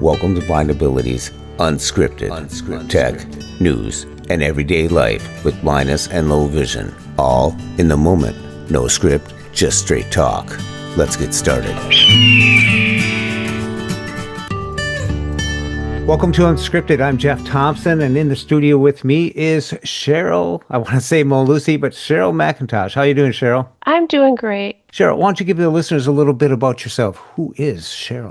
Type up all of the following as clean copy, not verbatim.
Welcome to Blind Ability's Unscripted Tech, News, and Everyday Life with blindness and low vision. All in the moment. No script, just straight talk. Let's get started. Welcome to Unscripted. I'm Jeff Thompson, and in the studio with me is Cheryl. I want to say Mo Lucy, but Cheryl McIntosh. How are you doing, Cheryl? I'm doing great. Cheryl, why don't you give the listeners a little bit about yourself? Who is Cheryl?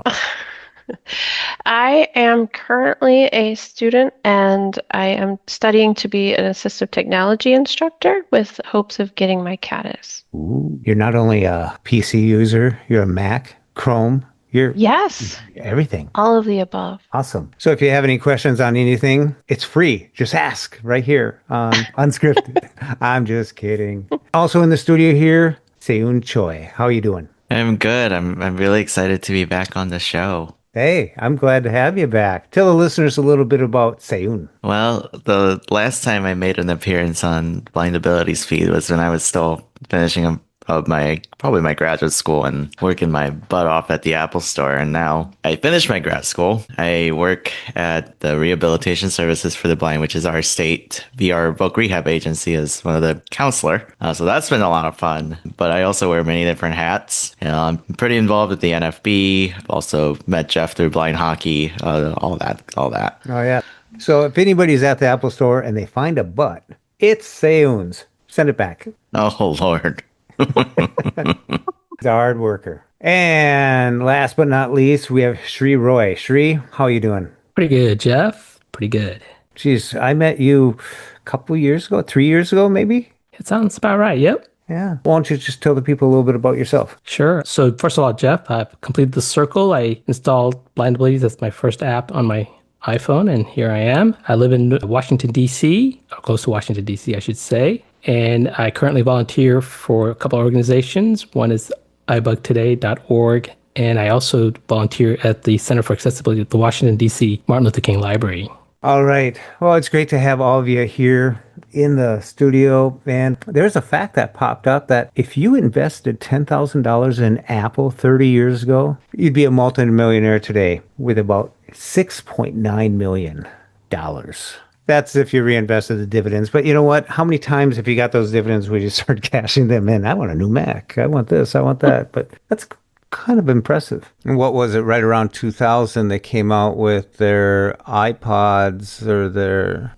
I am currently a student and I am studying to be an assistive technology instructor with hopes of getting my CADIS. Ooh, you're not only a PC user, you're a Mac, Chrome, Yes. Everything. All of the above. Awesome. So if you have any questions on anything, it's free. Just ask right here on Unscripted. I'm just kidding. Also in the studio here, Seyoon Choi. How are you doing? I'm good. I'm really excited to be back on the show. Hey, I'm glad to have you back. Tell the listeners a little bit about Seyoon. Well, the last time I made an appearance on Blind Abilities feed was when I was still finishing up my graduate school and working my butt off at the Apple Store. And now I finished my grad school. I work at the Rehabilitation Services for the Blind, which is our state VR book rehab agency, as one of the counselor. So that's been a lot of fun. But I also wear many different hats. You know, I'm pretty involved with the NFB. I've also met Jeff through blind hockey, all that. Oh, yeah. So if anybody's at the Apple Store and they find a butt, it's Seyoon's. Send it back. Oh, Lord. He's a hard worker. And last but not least, we have Sree Roy. Sree, how are you doing? Pretty good, Jeff. Pretty good. Geez, I met you a couple years ago, 3 years ago, maybe? It sounds about right. Yep. Yeah. Why don't you just tell the people a little bit about yourself? Sure. So first of all, Jeff, I've completed the circle. I installed Blind Abilities. That's my first app on my iPhone, and here I am. I live in Washington, D.C., or close to Washington, D.C., I should say. And I currently volunteer for a couple of organizations. One is ibugtoday.org, and I also volunteer at the Center for Accessibility at the Washington, D.C. Martin Luther King Library. All right. Well, it's great to have all of you here in the studio. And there's a fact that popped up that if you invested $10,000 in Apple 30 years ago, you'd be a multimillionaire today with about $6.9 million. That's if you reinvested the dividends. But you know what? How many times, if you got those dividends, would you start cashing them in? I want a new Mac. I want this. I want that. But that's kind of impressive. And what was it? Right around 2000, they came out with their iPods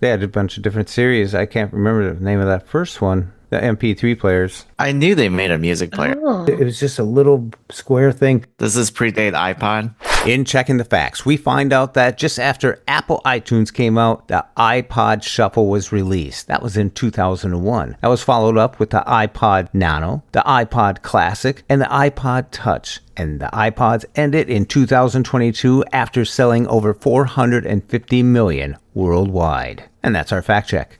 they had a bunch of different series. I can't remember the name of that first one. The MP3 players. I knew they made a music player. Oh. It was just a little square thing. Does this predate iPod? In checking the facts, we find out that just after Apple iTunes came out, the iPod Shuffle was released. That was in 2001. That was followed up with the iPod Nano, the iPod Classic, and the iPod Touch. And the iPods ended in 2022 after selling over 450 million worldwide. And that's our fact check.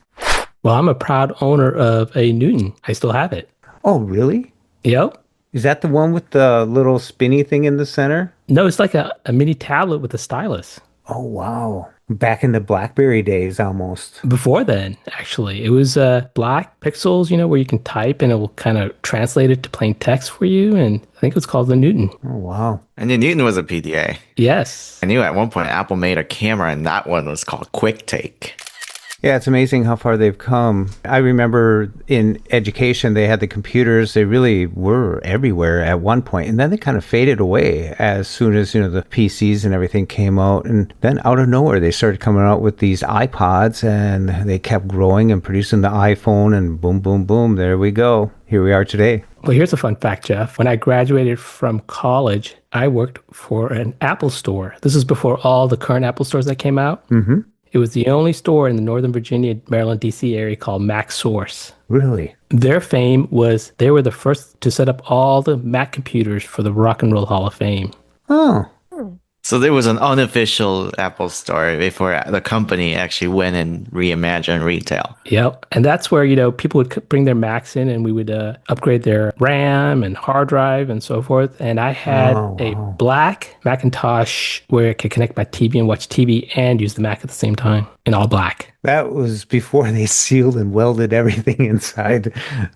Well, I'm a proud owner of a Newton. I still have it. Oh, really? Yep. Is that the one with the little spinny thing in the center? No, it's like a mini tablet with a stylus. Oh, wow. Back in the BlackBerry days, almost. Before then, actually. It was black pixels, where you can type and it will kind of translate it to plain text for you. And I think it was called the Newton. Oh, wow. And the Newton was a PDA. Yes. I knew at one point Apple made a camera, and that one was called QuickTake. Yeah, it's amazing how far they've come. I remember in education, they had the computers. They really were everywhere at one point. And then they kind of faded away as soon as, the PCs and everything came out. And then out of nowhere, they started coming out with these iPods, and they kept growing and producing the iPhone, and boom, boom, boom. There we go. Here we are today. Well, here's a fun fact, Jeff. When I graduated from college, I worked for an Apple store. This is before all the current Apple stores that came out. Mm-hmm. It was the only store in the Northern Virginia, Maryland, D.C. area called Mac Source. Really? Their fame was they were the first to set up all the Mac computers for the Rock and Roll Hall of Fame. Oh. So there was an unofficial Apple store before the company actually went and reimagined retail. Yep. And that's where, people would bring their Macs in and we would upgrade their RAM and hard drive and so forth. And I had a black Macintosh where I could connect my TV and watch TV and use the Mac at the same time in all black. That was before they sealed and welded everything inside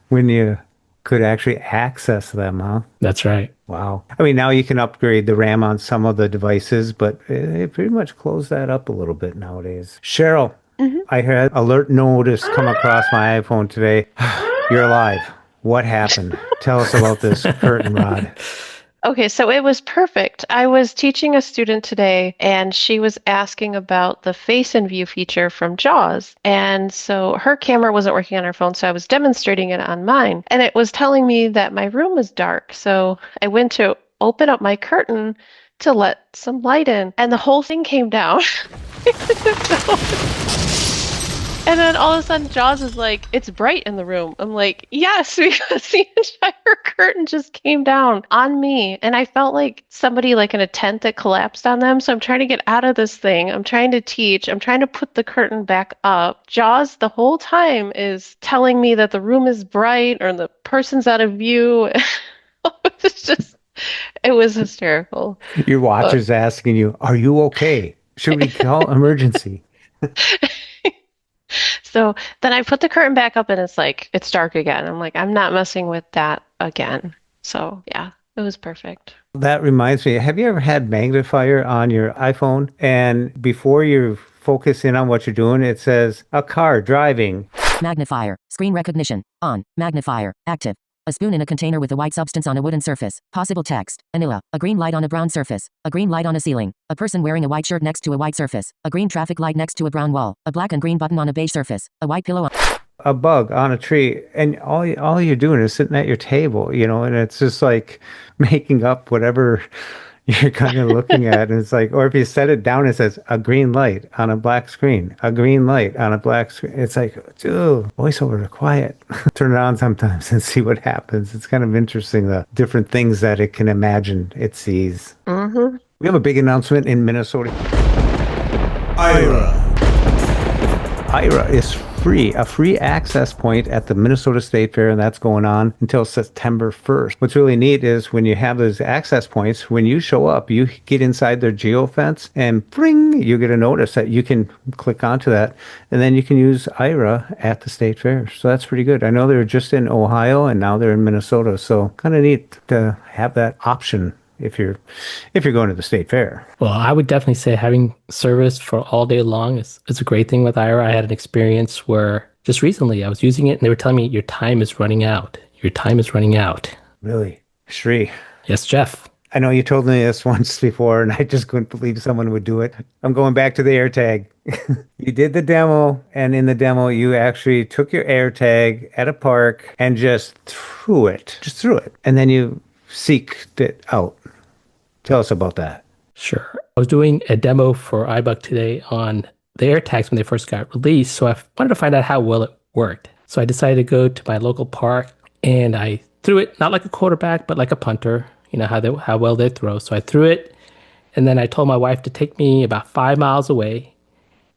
when you could actually access them, huh? That's right. Wow. I mean, now you can upgrade the RAM on some of the devices, but it pretty much closed that up a little bit nowadays. Cheryl, Mhm. I had alert notice come across my iPhone today. You're alive. What happened? Tell us about this curtain rod. Okay, so it was perfect. I was teaching a student today, and she was asking about the Face and View feature from JAWS. And so her camera wasn't working on her phone, so I was demonstrating it on mine. And it was telling me that my room was dark. So I went to open up my curtain to let some light in, and the whole thing came down. And then all of a sudden, Jaws is like, it's bright in the room. I'm like, yes, because the entire curtain just came down on me. And I felt like somebody like in a tent that collapsed on them. So I'm trying to get out of this thing. I'm trying to teach. I'm trying to put the curtain back up. Jaws the whole time is telling me that the room is bright or the person's out of view. It's just, it was hysterical. Your watcher's asking you, are you okay? Should we call emergency? So then I put the curtain back up and it's like, it's dark again. I'm like, I'm not messing with that again. So yeah, it was perfect. That reminds me, have you ever had magnifier on your iPhone? And before you focus in on what you're doing, it says, a car driving. Magnifier. Screen recognition. On. Magnifier. Active. A spoon in a container with a white substance on a wooden surface. Possible text. Vanilla. A green light on a brown surface. A green light on a ceiling. A person wearing a white shirt next to a white surface. A green traffic light next to a brown wall. A black and green button on a beige surface. A white pillow on... A bug on a tree, and all you're doing is sitting at your table, you know, and it's just like making up whatever you're kind of looking at. And it's like, or if you set it down, it says a green light on a black screen, a green light on a black screen. It's like, dude, voiceover to quiet. Turn it on sometimes and see what happens. It's kind of interesting, the different things that it can imagine it sees. Mm-hmm. We have a big announcement in Minnesota. Ira. Ira is free, a free access point at the Minnesota State Fair, and that's going on until September 1st. What's really neat is when you have those access points, when you show up, you get inside their geofence and bring, you get a notice that you can click onto that, and then you can use Ira at the State Fair. So that's pretty good. I know they were just in Ohio, and now they're in Minnesota, so kind of neat to have that option if you're going to the state fair. Well, I would definitely say having service for all day long is a great thing with Ira. I had an experience where just recently I was using it and they were telling me your time is running out. Your time is running out. Really? Sree. Yes, Jeff. I know you told me this once before and I just couldn't believe someone would do it. I'm going back to the AirTag. You did the demo, and in the demo you actually took your AirTag at a park and just threw it. And then you seeked it out. Tell us about that. Sure. I was doing a demo for iBuck today on the AirTags when they first got released, so I wanted to find out how well it worked. So I decided to go to my local park, and I threw it, not like a quarterback, but like a punter, you know, how well they throw. So I threw it, and then I told my wife to take me about 5 miles away,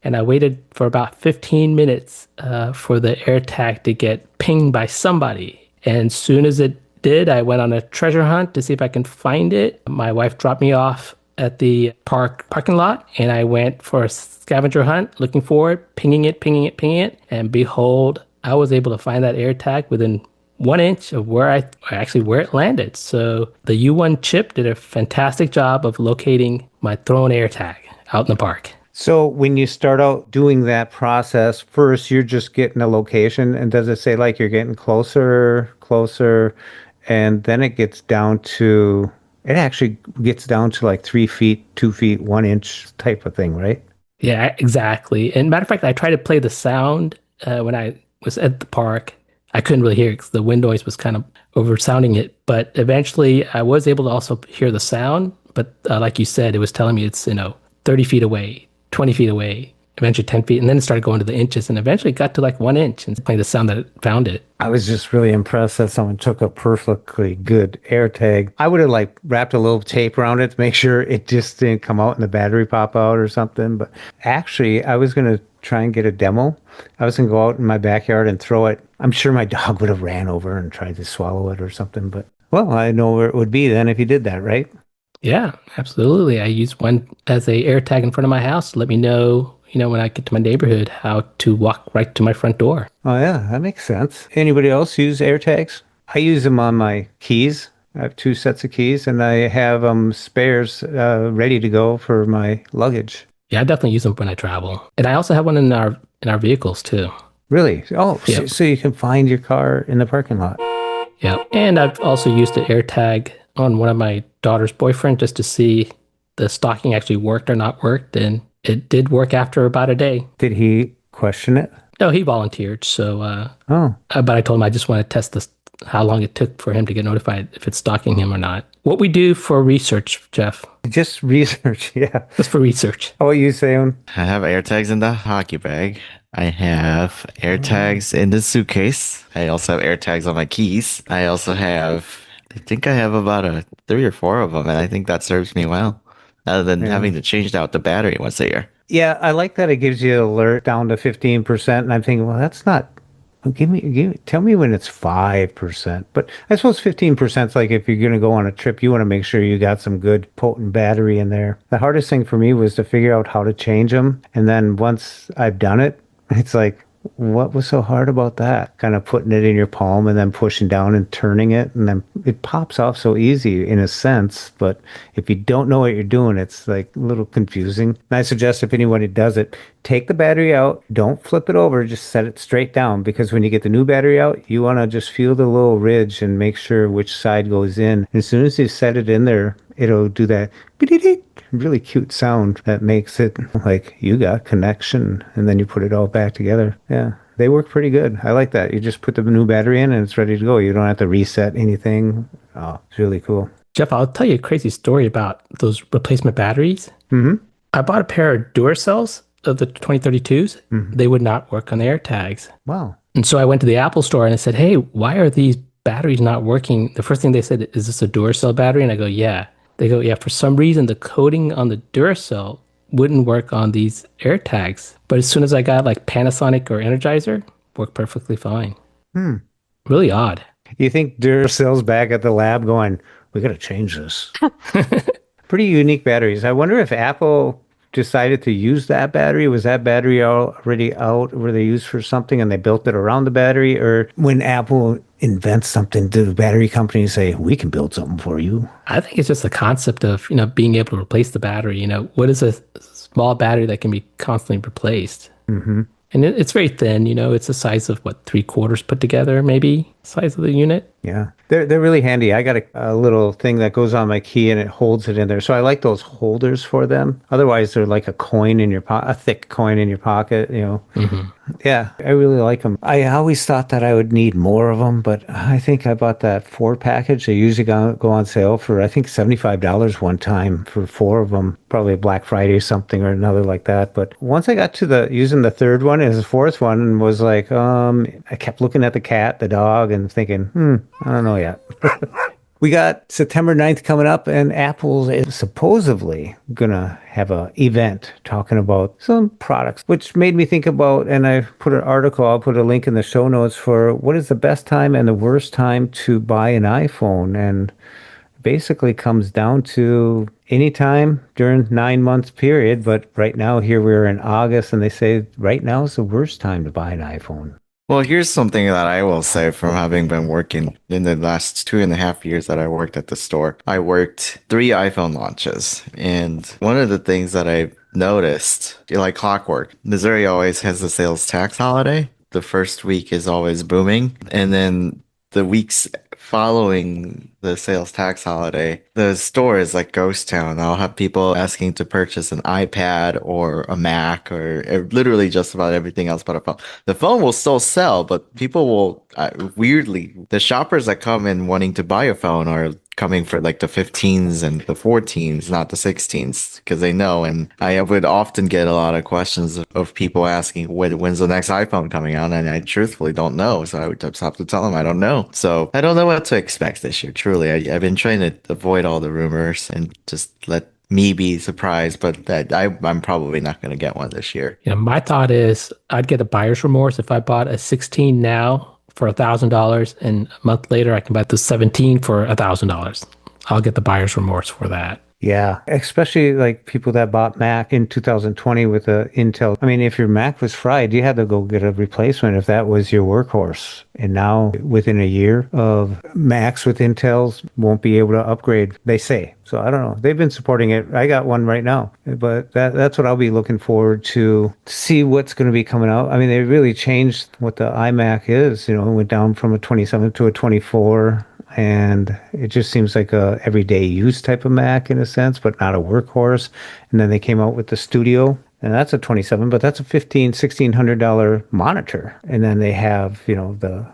and I waited for about 15 minutes for the AirTag to get pinged by somebody. And as soon as it did, I went on a treasure hunt to see if I can find it. My wife dropped me off at the parking lot, and I went for a scavenger hunt looking for it, pinging it, and behold, I was able to find that AirTag within 1 inch of where it landed. So the U1 chip did a fantastic job of locating my thrown AirTag out in the park. So when you start out doing that process, first you're just getting a location, and does it say like you're getting closer, and then it actually gets down to like 3 feet, 2 feet, 1 inch type of thing, right? Yeah, exactly. And matter of fact, I tried to play the sound when I was at the park. I couldn't really hear it because the wind noise was kind of oversounding it. But eventually I was able to also hear the sound. But like you said, it was telling me it's, 30 feet away, 20 feet away, eventually 10 feet. And then it started going to the inches and eventually got to like 1 inch and playing the sound that it found it. I was just really impressed that someone took a perfectly good AirTag. I would have like wrapped a little tape around it to make sure it just didn't come out and the battery pop out or something. But actually, I was going to try and get a demo. I was going to go out in my backyard and throw it. I'm sure my dog would have ran over and tried to swallow it or something. But, well, I know where it would be then if you did that, right? Yeah, absolutely. I use one as a AirTag in front of my house to let me know, when I get to my neighborhood, how to walk right to my front door. Oh, yeah, that makes sense. Anybody else use AirTags? I use them on my keys. I have 2 sets of keys, and I have spares ready to go for my luggage. Yeah, I definitely use them when I travel. And I also have one in our vehicles too. Really? Oh, Yep. so you can find your car in the parking lot. Yeah. And I've also used the AirTag on one of my daughter's boyfriend just to see the stocking actually worked or not worked. And it did work after about a day. Did he question it? No, he volunteered. So, but I told him I just want to test this, how long it took for him to get notified if it's stalking him or not. What we do for research, Jeff, Just research, yeah. just for research. How about you, Seyoon? I have AirTags in the hockey bag. I have AirTags in the suitcase. I also have AirTags on my keys. I also have, I think I have about 3 or 4 of them, and I think that serves me well, other than having to change out the battery once a year. Yeah, I like that it gives you an alert down to 15%, and I'm thinking, well, that's not. Tell me when it's 5%. But I suppose 15% is like if you're going to go on a trip, you want to make sure you got some good potent battery in there. The hardest thing for me was to figure out how to change them, and then once I've done it, it's like, what was so hard about that? Kind of putting it in your palm and then pushing down and turning it, and then it pops off so easy in a sense. But if you don't know what you're doing, it's like a little confusing. And I suggest if anybody does it, take the battery out, don't flip it over, just set it straight down, because when you get the new battery out, you want to just feel the little ridge and make sure which side goes in. And as soon as you set it in there, it'll do that really cute sound that makes it like you got connection, and then you put it all back together. Yeah, they work pretty good. I like that. You just put the new battery in and it's ready to go. You don't have to reset anything. Oh, it's really cool. Jeff, I'll tell you a crazy story about those replacement batteries. Mm-hmm. I bought a pair of Duracells of the 2032s. They would not work on the AirTags. Wow. And so I went to the Apple store and I said, hey, why are these batteries not working? The first thing they said, is this a Duracell battery? And I go, yeah. They go, yeah, for some reason, the coating on the Duracell wouldn't work on these AirTags. But as soon as I got like Panasonic or Energizer, worked perfectly fine. Really odd. You think Duracell's back at the lab going, we got to change this? Pretty unique batteries. I wonder if Apple decided to use that battery. Was that battery already out? Were they used for something and they built it around the battery? Or when Apple invents something, do the battery companies say, we can build something for you? I think it's just the concept of, being able to replace the battery. What is a small battery that can be constantly replaced? Mm-hmm. And it's very thin, it's the size of 3/4 put together, maybe size of the unit. Yeah, they're really handy. I got a little thing that goes on my key and it holds it in there. So I like those holders for them. Otherwise, they're like a coin in your pocket, a thick coin in your pocket, Mm-hmm. Yeah, I really like them. I always thought that I would need more of them, but I think I bought that 4 package. They usually go on sale for, I think, $75 one time for 4 of them. Probably a Black Friday or something or another like that. But once I got to using the 3rd one as the 4th one, and was like, I kept looking at the cat, the dog, and thinking, I don't know yet. We got September 9th coming up, and Apple is supposedly going to have an event talking about some products, which made me think about, and I put an article, I'll put a link in the show notes for what is the best time and the worst time to buy an iPhone. And basically comes down to any time during 9 months period. But right now, here we're in August, and they say right now is the worst time to buy an iPhone. Well, here's something that I will say from having been working in the last 2.5 years that I worked at the store. I worked 3 iPhone launches. And one of the things that I noticed, like clockwork, Missouri always has the sales tax holiday. The first week is always booming. And then the weeks following the sales tax holiday, the store is like ghost town. I'll have people asking to purchase an iPad or a Mac or literally just about everything else but a phone. The phone will still sell, but people will weirdly, the shoppers that come in wanting to buy a phone are coming for like the 15s and the 14s, not the 16s, because they know. And I would often get a lot of questions of people asking, when's the next iPhone coming out? And I truthfully don't know. So I would just have to tell them I don't know. So I don't know what to expect this year. Truly, I've been trying to avoid all the rumors and just let me be surprised, but that I'm probably not going to get one this year. My thought is I'd get a buyer's remorse if I bought a 16 now for $1,000, and a month later I can buy the 17 for $1,000. I'll get the buyer's remorse for that. Yeah, especially like people that bought Mac in 2020 with the Intel. I mean, if your Mac was fried, you had to go get a replacement if that was your workhorse. And now, within a year of Macs with Intels, won't be able to upgrade, they say. So I don't know. They've been supporting it. I got one right now, but that's what I'll be looking forward to see what's going to be coming out. I mean, they really changed what the iMac is. It went down from a 27 to a 24. And it just seems like a everyday use type of Mac in a sense, but not a workhorse. And then they came out with the Studio, and that's a 27, but that's a $1,600 monitor. And then they have, the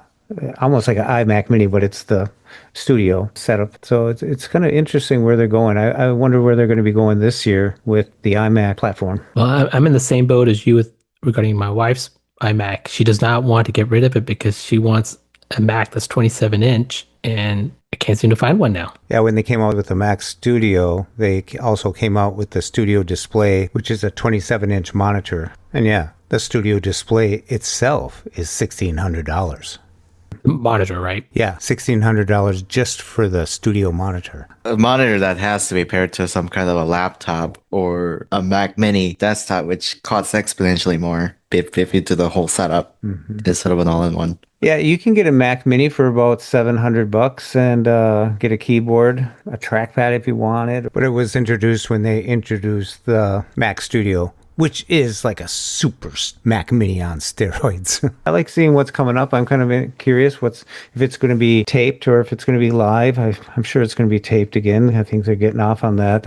almost like an iMac Mini, but it's the Studio setup. So it's kind of interesting where they're going. I wonder where they're going to be going this year with the iMac platform. Well, I'm in the same boat as you regarding my wife's iMac. She does not want to get rid of it because she wants a Mac that's 27-inch, and I can't seem to find one now. Yeah, when they came out with the Mac Studio, they also came out with the Studio Display, which is a 27-inch monitor. And yeah, the Studio Display itself is $1,600. Monitor, right? Yeah, $1,600 just for the Studio monitor. A monitor that has to be paired to some kind of a laptop or a Mac Mini desktop, which costs exponentially more if you do the whole setup instead of an all-in-one. Yeah, you can get a Mac Mini for about $700 and get a keyboard, a trackpad if you want it. But it was introduced when they introduced the Mac Studio, which is like a super Mac Mini on steroids. I like seeing what's coming up. I'm kind of curious if it's going to be taped or if it's going to be live. I'm sure it's going to be taped again. I think they're getting off on that.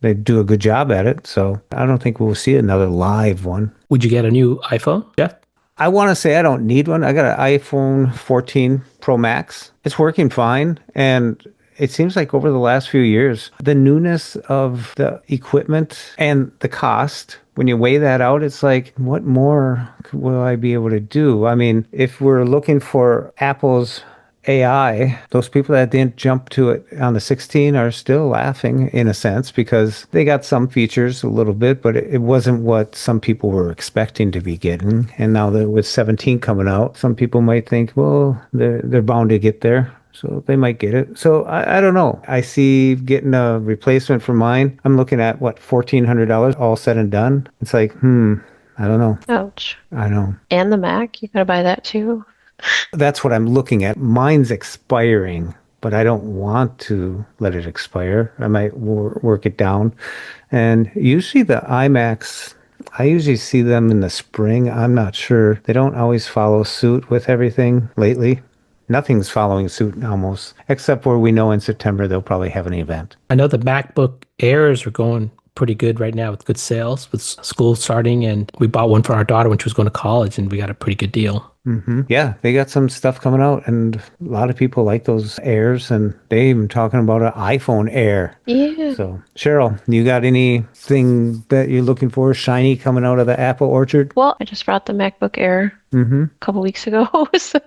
They do a good job at it. So I don't think we'll see another live one. Would you get a new iPhone, Jeff? I want to say I don't need one. I got an iPhone 14 Pro Max. It's working fine. And it seems like over the last few years, the newness of the equipment and the cost, when you weigh that out, it's like, what more will I be able to do? I mean, if we're looking for Apple's AI, those people that didn't jump to it on the 16 are still laughing in a sense because they got some features a little bit, but it wasn't what some people were expecting to be getting. And now that with 17 coming out, some people might think, well, they're bound to get there. So they might get it. So I don't know. I see getting a replacement for mine. I'm looking at what, $1,400 all said and done. It's like, I don't know. Ouch. I know. And the Mac, you gotta buy that too. That's what I'm looking at. Mine's expiring, but I don't want to let it expire. I might work it down. And usually the iMacs, I usually see them in the spring. I'm not sure. They don't always follow suit with everything lately. Nothing's following suit almost, except where we know in September they'll probably have an event. I know the MacBook Airs are going pretty good right now with good sales with school starting, and we bought one for our daughter when she was going to college, and we got a pretty good deal. Yeah, they got some stuff coming out, and a lot of people like those Airs, and they even talking about an iPhone Air. Yeah. So, Cheryl, you got anything that you're looking for shiny coming out of the Apple orchard? Well, I just brought the MacBook Air a couple weeks ago, so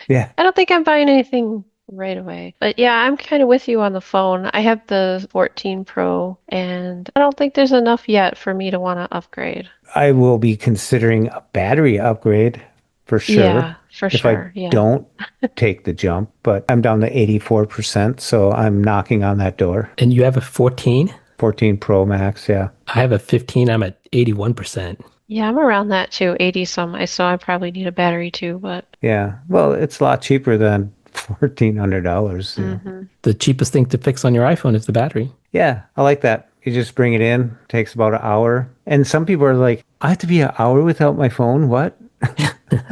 Yeah. I don't think I'm buying anything right away. But yeah, I'm kind of with you on the phone. I have the 14 Pro, and I don't think there's enough yet for me to want to upgrade. I will be considering a battery upgrade for sure. Yeah, for if sure. I don't take the jump, but I'm down to 84%, so I'm knocking on that door. And you have a 14? 14 Pro Max, yeah. I have a 15. I'm at 81%. Yeah, I'm around that too, 80 some. So I probably need a battery too, but Yeah, well, it's a lot cheaper than $1,400. You know. The cheapest thing to fix on your iPhone is the battery. Yeah, I like that. You just bring it in, takes about an hour. And some people are like, I have to be an hour without my phone? What?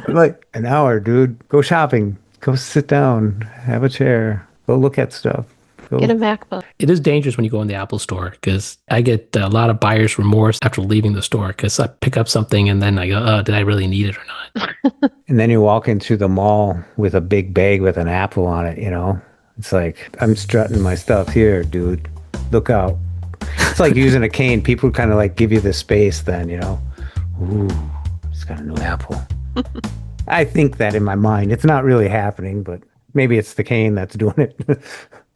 I'm like, an hour, dude. Go shopping. Go sit down. Have a chair. Go look at stuff. Go. get a MacBook. It is dangerous when you go in the Apple store because I get a lot of buyer's remorse after leaving the store because I pick up something and then I go, oh, did I really need it or not? And then you're walking through the mall with a big bag with an Apple on it, you know? It's like, I'm strutting my stuff here, dude. Look out. It's like using a cane. People kind of like give you the space then, you know? Ooh, it's got a new Apple. I think that in my mind. It's not really happening, but maybe it's the cane that's doing it.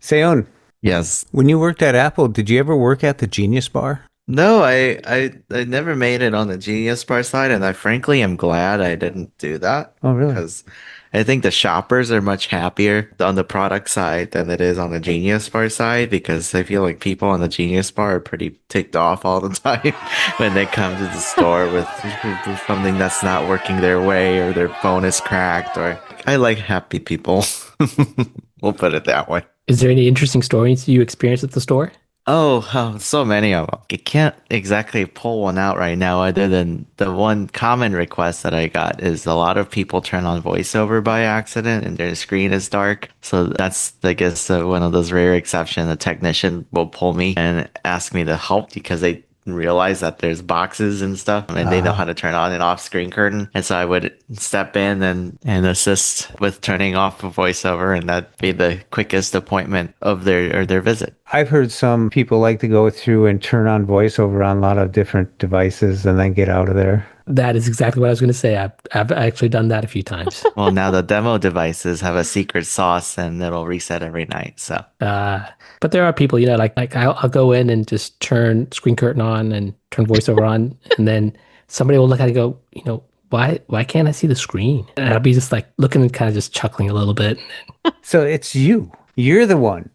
Seyoon, Yes. when you worked at Apple, did you ever work at the Genius Bar? No, I never made it on the Genius Bar side, and I frankly am glad I didn't do that. Oh, really? Because I think the shoppers are much happier on the product side than it is on the Genius Bar side because I feel like people on the Genius Bar are pretty ticked off all the time when they come to the store with something that's not working their way or their phone is cracked. Or I like happy people. We'll put it that way. Is there any interesting stories you experienced at the store? Oh, so many of them. I can't exactly pull one out right now other than the one common request that I got is a lot of people turn on voiceover by accident and their screen is dark. So that's, I guess, one of those rare exceptions. A technician will pull me and ask me to help because they realize that there's boxes and stuff and they know how to turn on and off screen curtain. And so I would step in and assist with turning off a voiceover, and that'd be the quickest appointment of their visit. I've heard some people like to go through and turn on voiceover on a lot of different devices and then get out of there. That is exactly what I was going to say. I've actually done that a few times. Well, now the demo devices have a secret sauce and it'll reset every night. So, but there are people, like I'll go in and just turn screen curtain on and turn voiceover on, and then somebody will look at it and go, why can't I see the screen? And I'll be just like looking and kind of just chuckling a little bit. So it's you. You're the one.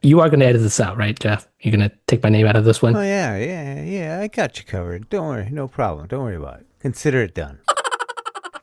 You are going to edit this out, right, Jeff? You're going to take my name out of this one? Oh, yeah. I got you covered. Don't worry. No problem. Don't worry about it. Consider it done.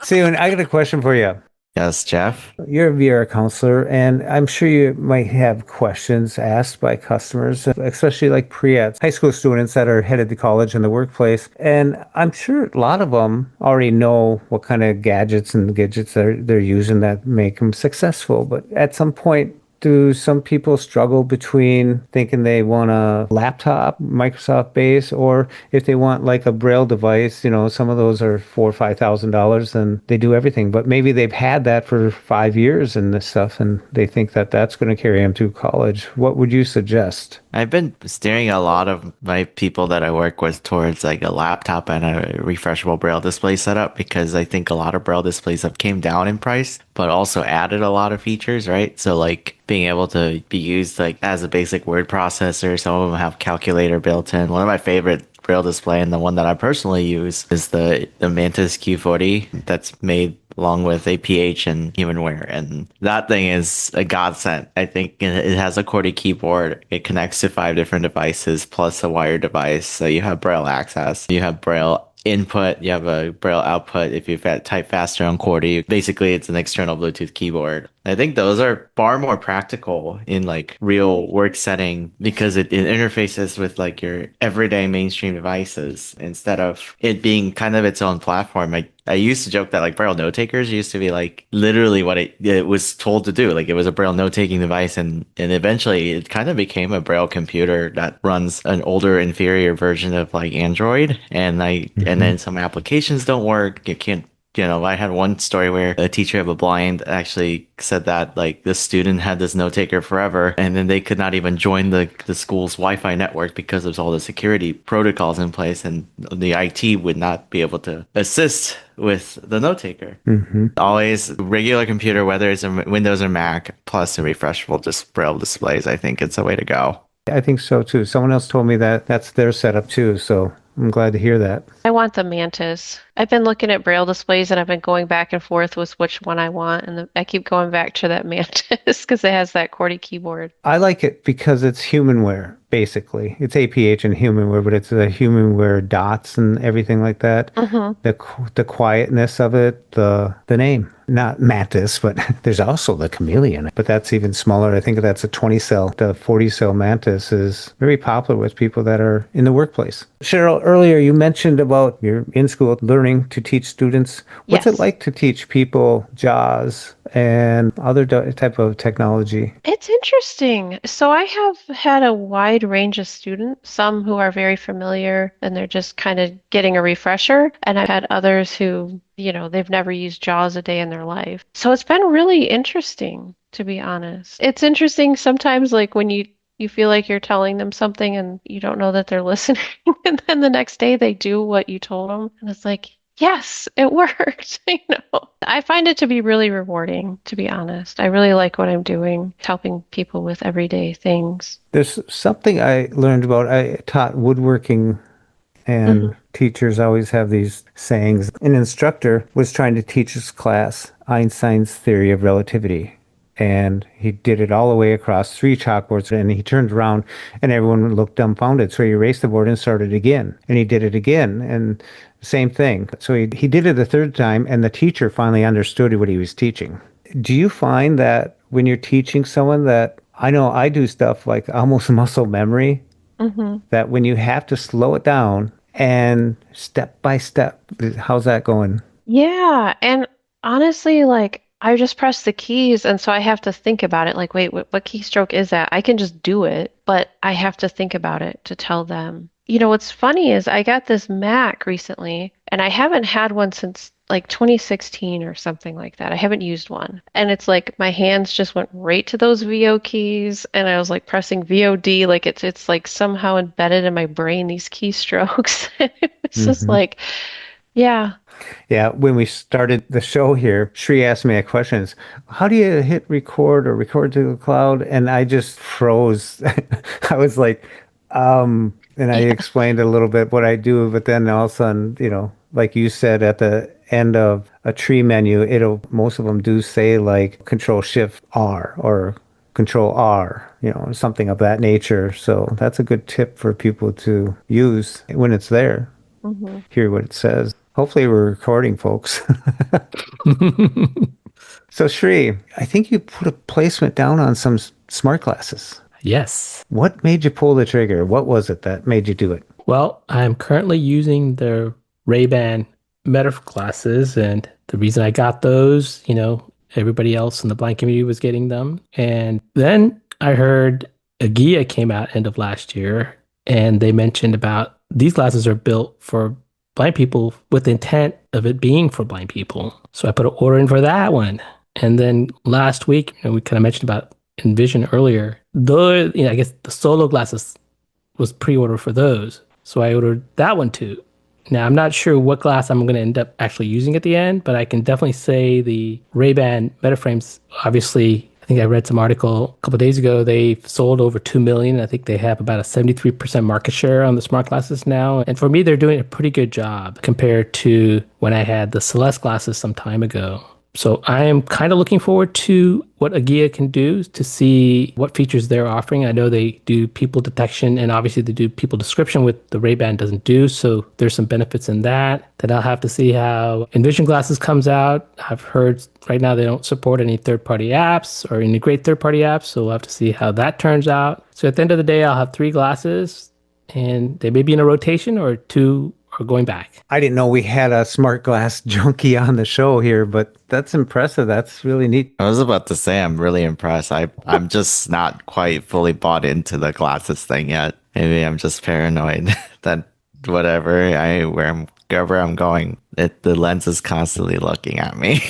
Seyoon, I got a question for you. yes, Jeff. You're a VR counselor, and I'm sure you might have questions asked by customers, especially like pre-eds, high school students that are headed to college and the workplace. And I'm sure a lot of them already know what kind of gadgets they're using that make them successful. But at some point, do some people struggle between thinking they want a laptop, Microsoft base, or if they want like a Braille device? Some of those are $4,000 or $5,000 and they do everything. But maybe they've had that for 5 years and this stuff, and they think that that's going to carry them through college. What would you suggest? I've been steering a lot of my people that I work with towards like a laptop and a refreshable Braille display setup because I think a lot of Braille displays have came down in price, but also added a lot of features, right? So like being able to be used like as a basic word processor. Some of them have calculator built in. One of my favorite Braille display and the one that I personally use is the Mantis Q40 that's made along with APH and Humanware. And that thing is a godsend. I think it has a QWERTY keyboard. It connects to 5 different devices plus a wired device. So you have Braille access. You have Braille input, you have a Braille output. If you type faster on QWERTY, basically it's an external Bluetooth keyboard. I think those are far more practical in like real work setting because it interfaces with like your everyday mainstream devices instead of it being kind of its own platform. I used to joke that like Braille note takers used to be like literally what it was told to do. Like it was a Braille note taking device, and eventually it kind of became a Braille computer that runs an older inferior version of like Android. And and then some applications don't work. You can't. I had one story where a teacher of a blind actually said that like the student had this note taker forever, and then they could not even join the school's Wi-Fi network because there's all the security protocols in place, and the IT would not be able to assist with the note taker. Always regular computer, whether it's a Windows or Mac, plus a refreshable Braille displays. I think it's a way to go. I think so too. Someone else told me that that's their setup too, so I'm glad to hear that. I want the Mantis. I've been looking at Braille displays and I've been going back and forth with which one I want, and I keep going back to that Mantis because it has that QWERTY keyboard. I like it because it's Humanware, basically. It's APH and Humanware, but it's the Humanware dots and everything like that. The quietness of it, the name. Not Mantis, but there's also the Chameleon. But that's even smaller. I think that's a 20 cell. The 40 cell Mantis is very popular with people that are in the workplace. Cheryl, earlier you mentioned about you're in school learning to teach students. What's it like to teach people JAWS and other type of technology? It's interesting. So I have had a wide range of students, some who are very familiar and they're just kind of getting a refresher. And I've had others who, they've never used JAWS a day in their life. So it's been really interesting, to be honest. It's interesting sometimes like when you feel like you're telling them something and you don't know that they're listening. And then the next day they do what you told them. And it's like, yes, it worked. I find it to be really rewarding, to be honest. I really like what I'm doing, helping people with everyday things. There's something I learned about. I taught woodworking, and teachers always have these sayings. An instructor was trying to teach his class Einstein's theory of relativity. And he did it all the way across 3 chalkboards, and he turned around and everyone looked dumbfounded. So he erased the board and started again. And he did it again, and same thing. So he did it the 3rd time, and the teacher finally understood what he was teaching. Do you find that when you're teaching someone that, I know I do stuff like almost muscle memory, that when you have to slow it down and step by step, how's that going? Yeah, and honestly, like I just press the keys, and so I have to think about it. Like, wait, what keystroke is that? I can just do it, but I have to think about it to tell them. You know, what's funny is I got this Mac recently, and I haven't had one since like 2016 or something like that. I haven't used one. And it's like my hands just went right to those VO keys, and I was like pressing VOD, like it's like somehow embedded in my brain, these keystrokes. It's just like, yeah. Yeah, when we started the show here, Sree asked me a question. How do you hit record or record to the cloud? And I just froze. I was like, and I explained a little bit what I do, but then all of a sudden, you know, like you said, at the end of a tree menu, most of them do say like Control Shift R or Control R, you know, something of that nature. So that's a good tip for people to use when it's there. Hear what it says. Hopefully we're recording, folks. So Sree, I think you put a placement down on some smart glasses. Yes. What made you pull the trigger? What was it that made you do it? Well, I'm currently using the Ray-Ban Meta glasses, and the reason I got those, you know, everybody else in the blind community was getting them. And then I heard Agia came out end of last year, and they mentioned about these glasses are built for blind people with the intent of it being for blind people. So I put an order in for that one. And then last week, you know, we kind of mentioned about Envision earlier. Though, you know, I guess the solo glasses was pre-ordered for those. So I ordered that one too. Now, I'm not sure what glass I'm going to end up actually using at the end, but I can definitely say the Ray-Ban Metaframes, obviously, I think I read some article a couple of days ago, they've sold over 2 million. I think they have about a 73% market share on the smart glasses now. And for me, they're doing a pretty good job compared to when I had the Celeste glasses some time ago. So I am kind of looking forward to what Agia can do to see what features they're offering. I know they do people detection, and obviously they do people description, with the Ray-Ban doesn't do. So there's some benefits in that. Then I'll have to see how Envision glasses comes out. I've heard right now they don't support any third-party apps or integrate third-party apps. So we'll have to see how that turns out. So at the end of the day, I'll have 3 glasses, and they may be in a rotation, or 2 are going back. I didn't know we had a smart glass junkie on the show here, but that's impressive. That's really neat. I was about to say I'm really impressed. I'm just not quite fully bought into the glasses thing yet. Maybe I'm just paranoid that wherever I'm going, the lens is constantly looking at me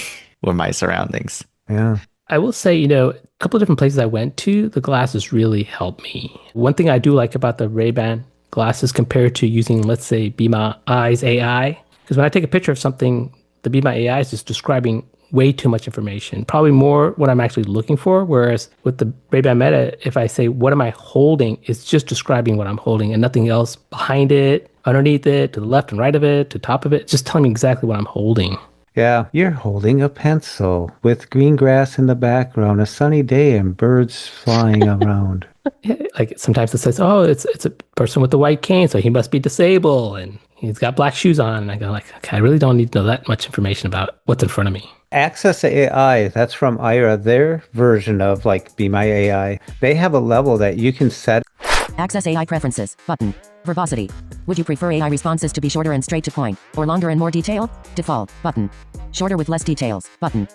with my surroundings. Yeah. I will say, you know, a couple of different places I went to, the glasses really helped me. One thing I do like about the Ray-Ban glasses compared to using, let's say, Be My Eyes AI, because when I take a picture of something, the Be My AI is just describing way too much information, probably more what I'm actually looking for. Whereas with the Ray-Ban Meta, if I say, what am I holding? It's just describing what I'm holding and nothing else behind it, underneath it, to the left and right of it, to top of it. It's just telling me exactly what I'm holding. Yeah, you're holding a pencil with green grass in the background, a sunny day, and birds flying around. Yeah, like sometimes it says, oh, it's a person with a white cane, so he must be disabled, and he's got black shoes on. And I go like, okay, I really don't need to know that much information about what's in front of me. Access AI, that's from Ira, their version of like Be My AI. They have a level that you can set. Access AI preferences, button. Verbosity. Would you prefer AI responses to be shorter and straight to point, or longer and more detailed? Default, button. Shorter with less details, button.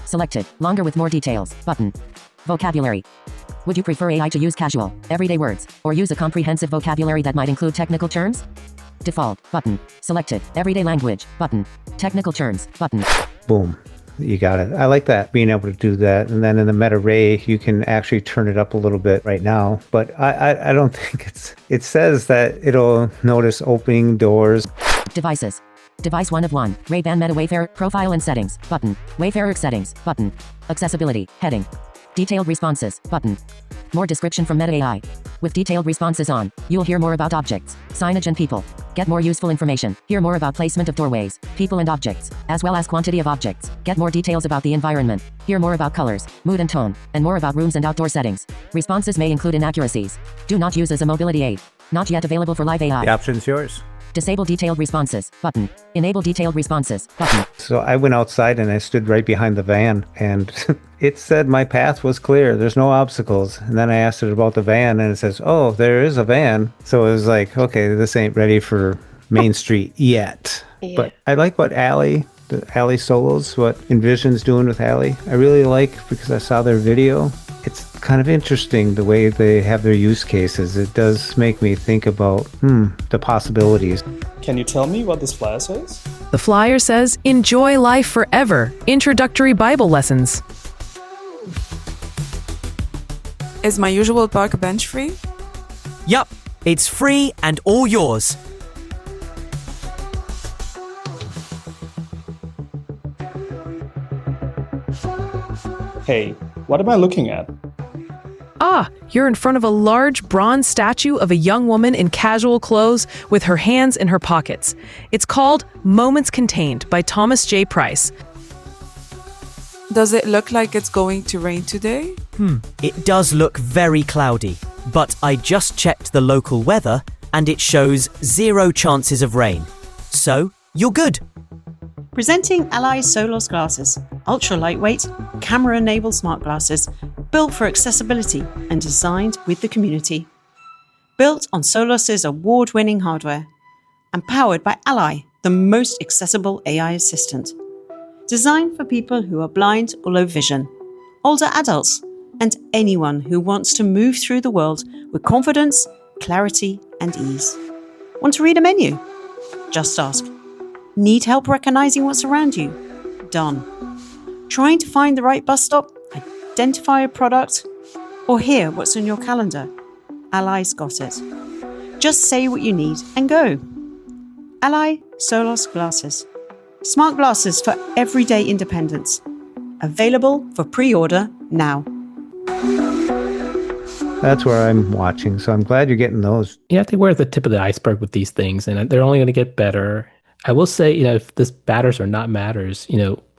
Selected, longer with more details, button. Vocabulary. Would you prefer AI to use casual, everyday words, or use a comprehensive vocabulary that might include technical terms? Default, button. Selected, everyday language, button. Technical terms, button. Boom. You got it. I like that, being able to do that. And then in the Meta Ray, you can actually turn it up a little bit right now. But I don't think it says that it'll notice opening doors. Devices. Device 1 of 1. Ray-Ban Meta Wayfarer, profile and settings, button. Wayfarer settings, button. Accessibility, heading. Detailed responses, button. More description from Meta AI. With detailed responses on, you'll hear more about objects, signage and people. Get more useful information. Hear more about placement of doorways, people and objects, as well as quantity of objects. Get more details about the environment. Hear more about colors, mood and tone, and more about rooms and outdoor settings. Responses may include inaccuracies. Do not use as a mobility aid. Not yet available for live AI. The option's yours. Disable detailed responses. Button. Enable detailed responses. Button. So I went outside and I stood right behind the van, and it said my path was clear. There's no obstacles. And then I asked it about the van, and it says, oh, there is a van. So it was like, okay, this ain't ready for Main Street yet. Yeah. But I like what the Alley Solos, what Envision's doing with Alley. I really like, because I saw their video. It's kind of interesting the way they have their use cases. It does make me think about the possibilities. Can you tell me what this flyer says? The flyer says, "Enjoy life forever. Introductory Bible lessons." Is my usual park bench free? Yup, it's free and all yours. Hey, what am I looking at? Ah, you're in front of a large bronze statue of a young woman in casual clothes with her hands in her pockets. It's called Moments Contained by Thomas J. Price. Does it look like it's going to rain today? It does look very cloudy, but I just checked the local weather and it shows 0 chances of rain. So, you're good. Presenting Ally Solos glasses, ultra lightweight, camera-enabled smart glasses, built for accessibility and designed with the community. Built on Solos' award-winning hardware and powered by Ally, the most accessible AI assistant. Designed for people who are blind or low vision, older adults, and anyone who wants to move through the world with confidence, clarity, and ease. Want to read a menu? Just ask. Need help recognizing what's around you? Done. Trying to find the right bus stop, identify a product, or hear what's on your calendar? Ally's got it. Just say what you need and go. Ally Solos Glasses. Smart glasses for everyday independence. Available for pre-order now. That's where I'm watching, so I'm glad you're getting those. Yeah, I think we're at the tip of the iceberg with these things, and they're only going to get better. I will say, if this matters or not matters,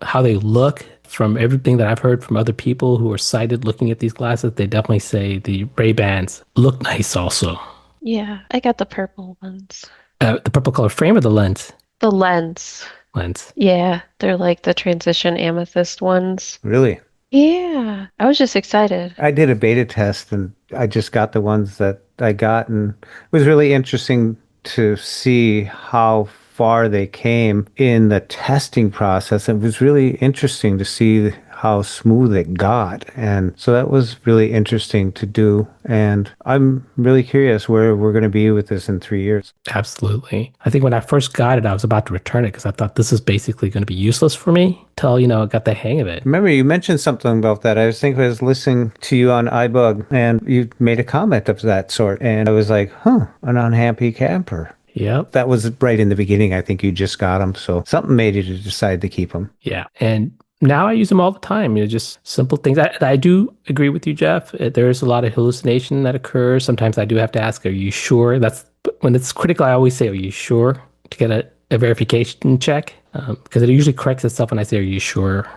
how they look, from everything that I've heard from other people who are sighted looking at these glasses, they definitely say the Ray-Bans look nice also. Yeah, I got the purple ones. The purple color frame or the lens? The lens. Lens. Yeah, they're like the transition amethyst ones. Really? Yeah, I was just excited. I did a beta test, and I just got the ones that I got, and it was really interesting to see how far they came in the testing process. It was really interesting to see how smooth it got. And so that was really interesting to do. And I'm really curious where we're going to be with this in 3 years. Absolutely. I think when I first got it, I was about to return it because I thought this is basically going to be useless for me till, I got the hang of it. Remember, you mentioned something about that. I was listening to you on iBug, and you made a comment of that sort. And I was like, an unhappy camper. Yep. That was right in the beginning. I think you just got them. So something made you to decide to keep them. Yeah. And now I use them all the time. Just simple things. I do agree with you, Jeff. There is a lot of hallucination that occurs. Sometimes I do have to ask, are you sure? That's when it's critical. I always say, are you sure? To get a verification check. Because it usually corrects itself when I say, are you sure?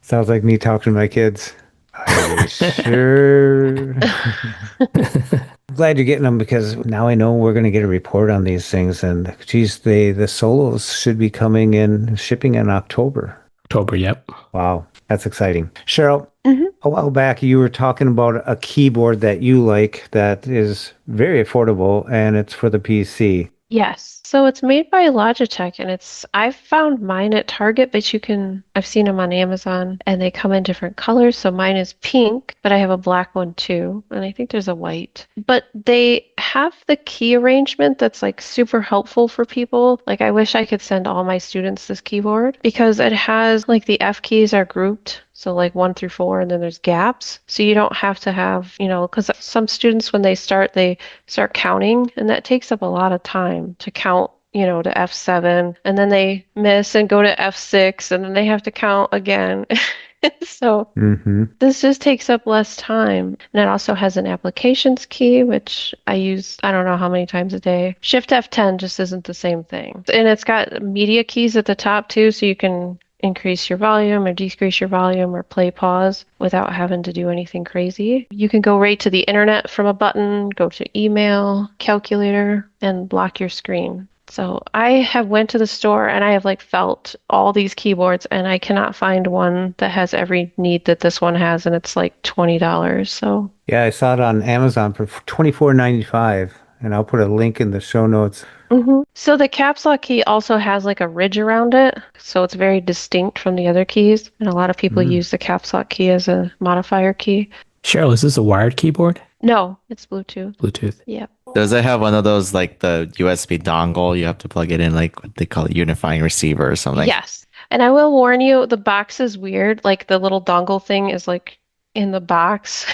Sounds like me talking to my kids. Are you sure? Glad you're getting them, because now I know we're going to get a report on these things. And geez, the Solos should be shipping in October. October, yep. Wow, that's exciting. Cheryl, a while back you were talking about a keyboard that you like that is very affordable, and it's for the PC. Yes. So it's made by Logitech, and I've found mine at Target, but I've seen them on Amazon, and they come in different colors. So mine is pink, but I have a black one too, and I think there's a white. But they have the key arrangement that's like super helpful for people. Like, I wish I could send all my students this keyboard, because it has like the F keys are grouped. So like 1 through 4, and then there's gaps. So you don't have to have, because some students, when they start counting, and that takes up a lot of time to count, to F7, and then they miss and go to F6, and then they have to count again. So this just takes up less time. And it also has an applications key, which I use, I don't know how many times a day. Shift F10 just isn't the same thing. And it's got media keys at the top too, so you can increase your volume or decrease your volume or play pause without having to do anything crazy. You can go right to the internet from a button, go to email, calculator, and lock your screen. So I have went to the store and I have like felt all these keyboards and I cannot find one that has every need that this one has, and it's like $20. So Yeah, I saw it on Amazon for $24.95, and I'll put a link in the show notes. So the caps lock key also has like a ridge around it, so it's very distinct from the other keys. And a lot of people use the caps lock key as a modifier key. Cheryl, is this a wired keyboard? No, it's Bluetooth. Bluetooth. Yep. Does it have one of those, like the USB dongle? You have to plug it in, like what they call a unifying receiver or something. Yes. And I will warn you, the box is weird. Like the little dongle thing is like in the box.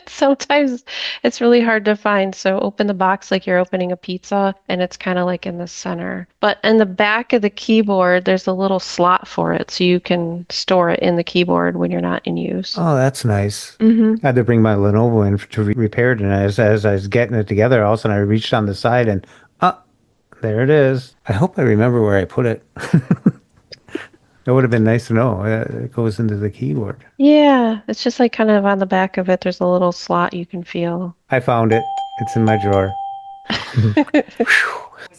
Sometimes it's really hard to find. So open the box like you're opening a pizza, and it's kind of like in the center. But in the back of the keyboard, there's a little slot for it, so you can store it in the keyboard when you're not in use. Oh, that's nice. I had to bring my Lenovo in to repair it, and as I was getting it together, all of a sudden I reached on the side, and there it is. I hope I remember where I put it. That would have been nice to know. It goes into the keyboard. Yeah, it's just like kind of on the back of it, there's a little slot you can feel. I found it. It's in my drawer.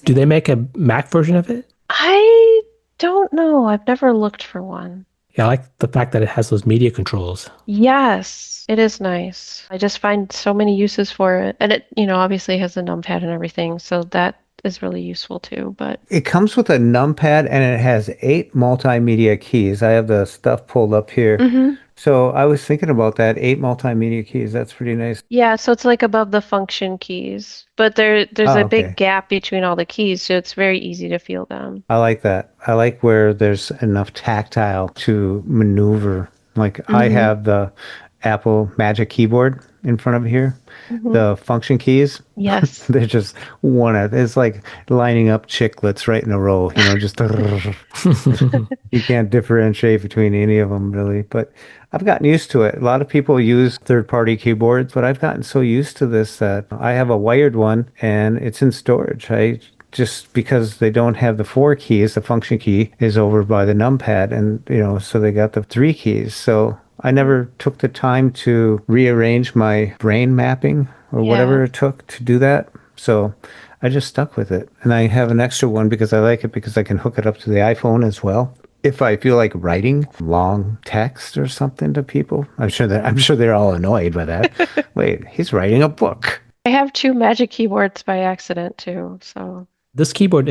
Do they make a Mac version of it? I don't know. I've never looked for one. Yeah, I like the fact that it has those media controls. Yes, it is nice. I just find so many uses for it. And it, obviously has a numpad and everything, so that is really useful too. But it comes with a numpad and it has 8 multimedia keys. I have the stuff pulled up here. So I was thinking about that, 8 multimedia keys. That's pretty nice. Yeah, so it's like above the function keys, but there's a big gap between all the keys, so it's very easy to feel them. I like that. I like where there's enough tactile to maneuver. Like I have the Apple Magic Keyboard in front of here. The function keys. Yes. They're just it's like lining up chiclets right in a row, just you can't differentiate between any of them really. But I've gotten used to it. A lot of people use third-party keyboards, but I've gotten so used to this that I have a wired one and it's in storage. Just because they don't have the 4 keys, the function key is over by the numpad, and so they got the 3 keys. So I never took the time to rearrange my brain mapping or whatever it took to do that. So I just stuck with it. And I have an extra one because I like it because I can hook it up to the iPhone as well. If I feel like writing long text or something to people, I'm sure they're all annoyed by that. Wait, he's writing a book. I have 2 Magic keyboards by accident too, so. This keyboard,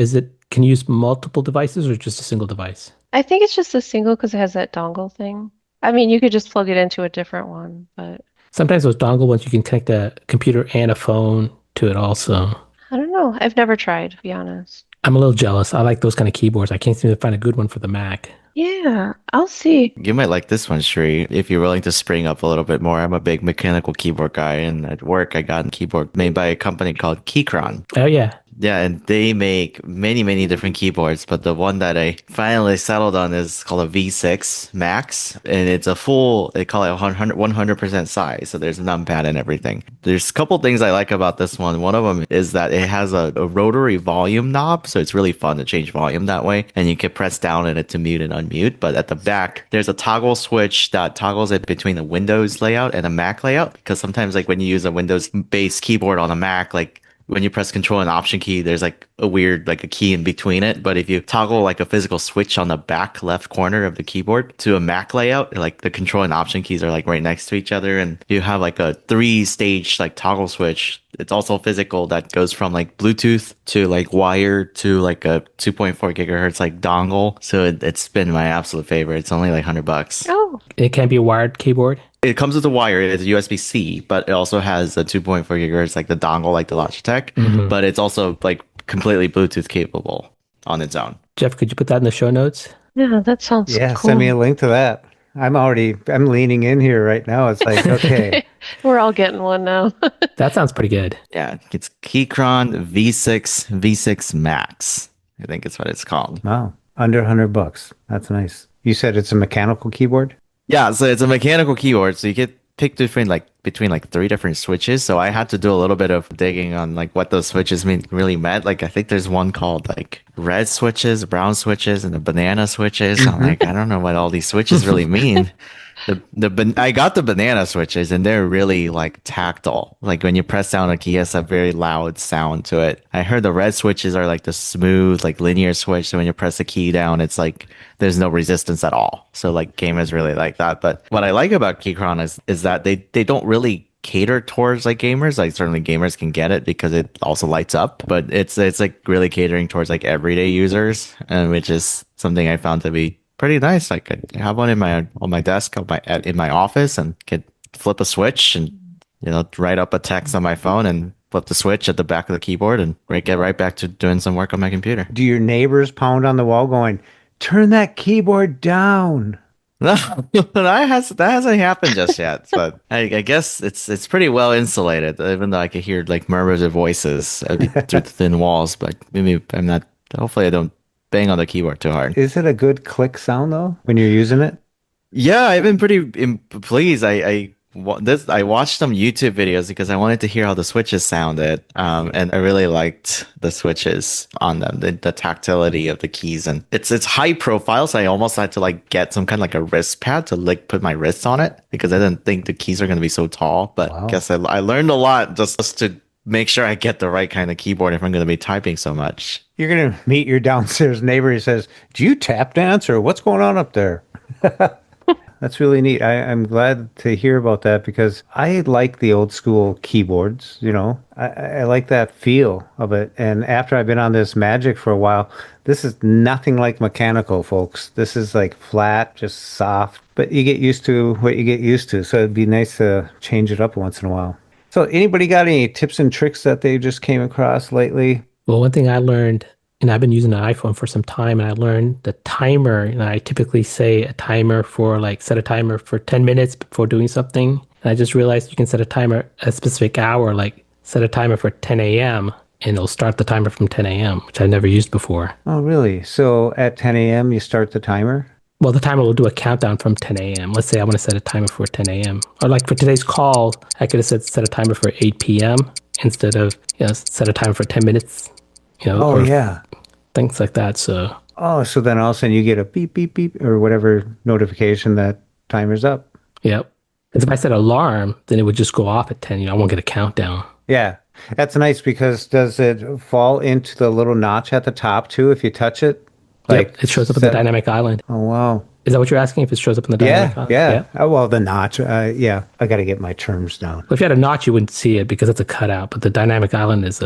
can you use multiple devices or just a single device? I think it's just a single because it has that dongle thing. I mean, you could just plug it into a different one, but Sometimes those dongle ones, you can connect a computer and a phone to it also. I don't know. I've never tried, to be honest. I'm a little jealous. I like those kind of keyboards. I can't seem to find a good one for the Mac. Yeah, I'll see. You might like this one, Sree, if you're willing to spring up a little bit more. I'm a big mechanical keyboard guy, and at work I got a keyboard made by a company called Keychron. Oh, yeah. Yeah, and they make many, many different keyboards, but the one that I finally settled on is called a V6 Max, and it's a full, they call it 100% size, so there's a numpad and everything. There's a couple things I like about this one. One of them is that it has a rotary volume knob, so it's really fun to change volume that way, and you can press down on it to mute and unmute, but at the back, there's a toggle switch that toggles it between the Windows layout and a Mac layout, because sometimes like when you use a Windows-based keyboard on a Mac, like when you press Control and Option key, there's like a weird, like a key in between it. But if you toggle like a physical switch on the back left corner of the keyboard to a Mac layout, like the Control and Option keys are like right next to each other, and you have like a 3-stage like toggle switch. It's also physical that goes from like Bluetooth to like wired to like a 2.4 gigahertz like dongle. So it's been my absolute favorite. It's only like $100. Oh. It can be a wired keyboard? It comes with a wire. It's a USB-C, but it also has a 2.4 gigahertz, like the dongle, like the Logitech. But it's also like completely Bluetooth capable on its own. Jeff, could you put that in the show notes? Yeah, that sounds cool. Send me a link to that. I'm leaning in here right now. It's like, okay. We're all getting one now. That sounds pretty good. Yeah, it's Keychron V6 Max. I think it's what it's called. Wow. Under $100. That's nice. You said it's a mechanical keyboard? Yeah, so it's a mechanical keyboard, so you get pick between like three different switches. So I had to do a little bit of digging on like what those switches really meant. Like I think there's one called like red switches, brown switches, and the banana switches. I'm like, I don't know what all these switches really mean. I got the banana switches and they're really like tactile. Like when you press down a key, it has a very loud sound to it. I heard the red switches are like the smooth, like linear switch. So when you press the key down, it's like there's no resistance at all. So like gamers really like that. But what I like about Keychron is that they don't really cater towards like gamers. Like certainly gamers can get it because it also lights up, but it's like really catering towards like everyday users, and which is something I found to be pretty nice. I could have one on my desk in my office and could flip a switch and write up a text on my phone and flip the switch at the back of the keyboard and get right back to doing some work on my computer. Do your neighbors pound on the wall going, "Turn that keyboard down"? No, that hasn't happened just yet. But I guess it's pretty well insulated, even though I could hear like murmurs of voices through the thin walls. But maybe I'm not. Hopefully, I don't bang on the keyboard too hard. Is it a good click sound though when you're using it? Yeah, I've been pretty pleased. I watched some YouTube videos because I wanted to hear how the switches sounded, and I really liked the switches on them, the tactility of the keys, and it's high profile, so I almost had to like get some kind of like a wrist pad to like put my wrists on it because I didn't think the keys are going to be so tall. But I guess I learned a lot just to make sure I get the right kind of keyboard if I'm going to be typing so much. You're going to meet your downstairs neighbor. He says, "Do you tap dance or what's going on up there?" That's really neat. I'm glad to hear about that because I like the old school keyboards. I like that feel of it. And after I've been on this Magic for a while, this is nothing like mechanical, folks. This is like flat, just soft, but you get used to what you get used to. So it'd be nice to change it up once in a while. So anybody got any tips and tricks that they just came across lately? Well, one thing I learned, and I've been using an iPhone for some time, and I learned the timer. And I typically say a timer for set a timer for 10 minutes before doing something. And I just realized you can set a timer at a specific hour, like set a timer for 10 a.m. and it'll start the timer from 10 a.m., which I never used before. Oh, really? So at 10 a.m. you start the timer? Well, the timer will do a countdown from 10 a.m. Let's say I want to set a timer for 10 a.m. Or like for today's call, I could have set a timer for 8 p.m. instead of set a timer for 10 minutes. Oh, yeah. Things like that. So then all of a sudden you get a beep, beep, beep, or whatever notification that timer's up. Yep. Because if I set an alarm, then it would just go off at 10. I won't get a countdown. Yeah. That's nice because does it fall into the little notch at the top too if you touch it? Yep, it shows up in the dynamic island. Oh, wow. Is that what you're asking, if it shows up in the dynamic island? Yeah. Oh, well, the notch. Yeah. I got to get my terms down. Well, if you had a notch, you wouldn't see it because it's a cutout. But the dynamic island is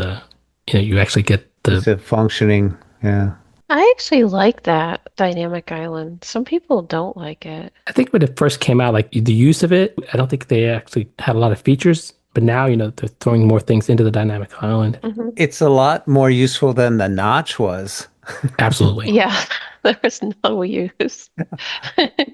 you actually get It's a functioning, yeah. I actually like that dynamic island. Some people don't like it. I think when it first came out, like the use of it, I don't think they actually had a lot of features. But now, they're throwing more things into the dynamic island. Mm-hmm. It's a lot more useful than the notch was. Absolutely. Yeah, there was no use.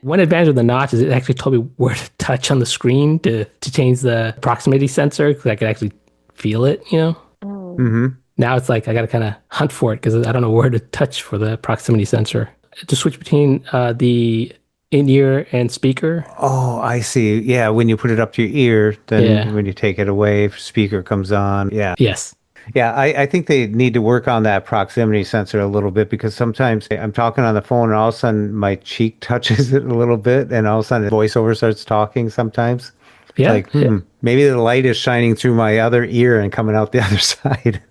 One advantage of the notch is it actually told me where to touch on the screen to change the proximity sensor because I could actually feel it, Mm-hmm. Now it's like I got to kind of hunt for it because I don't know where to touch for the proximity sensor. To switch between the in-ear and speaker. Oh, I see. Yeah, when you put it up to your ear, then when you take it away, speaker comes on. Yeah. Yes. Yeah, I think they need to work on that proximity sensor a little bit because sometimes I'm talking on the phone and all of a sudden my cheek touches it a little bit and all of a sudden the voiceover starts talking sometimes. Yeah. Like, maybe the light is shining through my other ear and coming out the other side.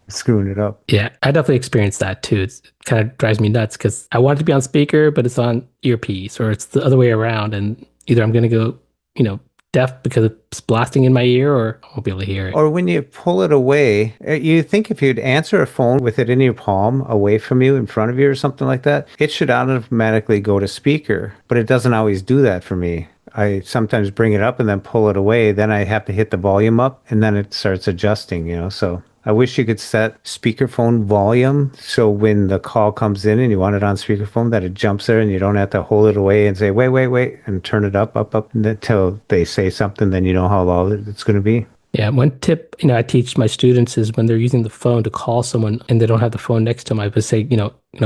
Screwing it up. Yeah, I definitely experienced that too. It kind of drives me nuts because I want it to be on speaker, but it's on earpiece, or it's the other way around. And either I'm going to go, deaf because it's blasting in my ear, or I won't be able to hear it. Or when you pull it away, you think if you'd answer a phone with it in your palm, away from you, in front of you, or something like that, it should automatically go to speaker. But it doesn't always do that for me. I sometimes bring it up and then pull it away. Then I have to hit the volume up, and then it starts adjusting. So I wish you could set speakerphone volume so when the call comes in and you want it on speakerphone that it jumps there and you don't have to hold it away and say, wait, and turn it up until they say something, then you know how loud it's going to be. Yeah, one tip, I teach my students is when they're using the phone to call someone and they don't have the phone next to them, I would say,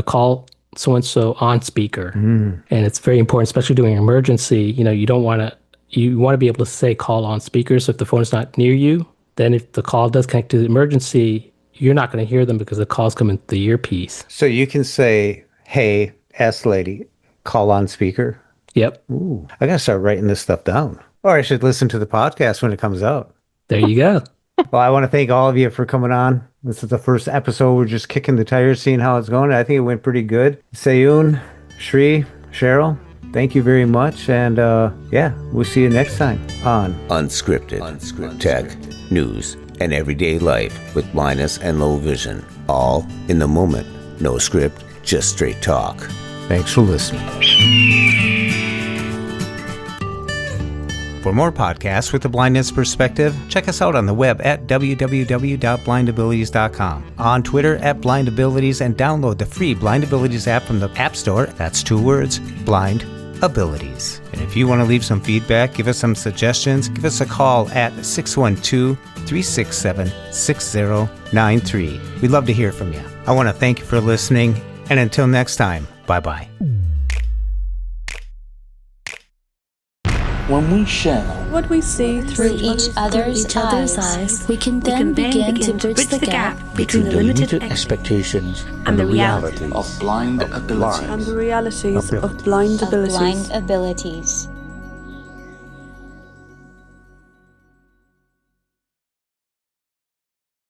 call so-and-so on speaker. And it's very important, especially during an emergency. You want to be able to say call on speaker. So if the phone's not near you, then if the call does connect to the emergency, you're not going to hear them because the call's coming through the earpiece. So you can say, hey, S lady, call on speaker. Yep. Ooh, I got to start writing this stuff down. Or I should listen to the podcast when it comes out. There you go. Well, I want to thank all of you for coming on. This is the first episode. We're just kicking the tires, seeing how it's going. I think it went pretty good. Seyoon, Sree, Cheryl, thank you very much. And we'll see you next time on Unscripted Tech, News, and Everyday Life with blindness and low vision. All in the moment. No script, just straight talk. Thanks for listening. For more podcasts with the blindness perspective, check us out on the web at www.blindabilities.com, on Twitter at blindabilities, and download the free Blind Abilities app from the App Store. That's 2 words, Blind Abilities. And if you want to leave some feedback, give us some suggestions, give us a call at 612-367-6093. We'd love to hear from you. I want to thank you for listening, and until next time, bye-bye. When we share what we see through each other's eyes, we can then begin to bridge the gap between the limited expectations and the realities of blind abilities.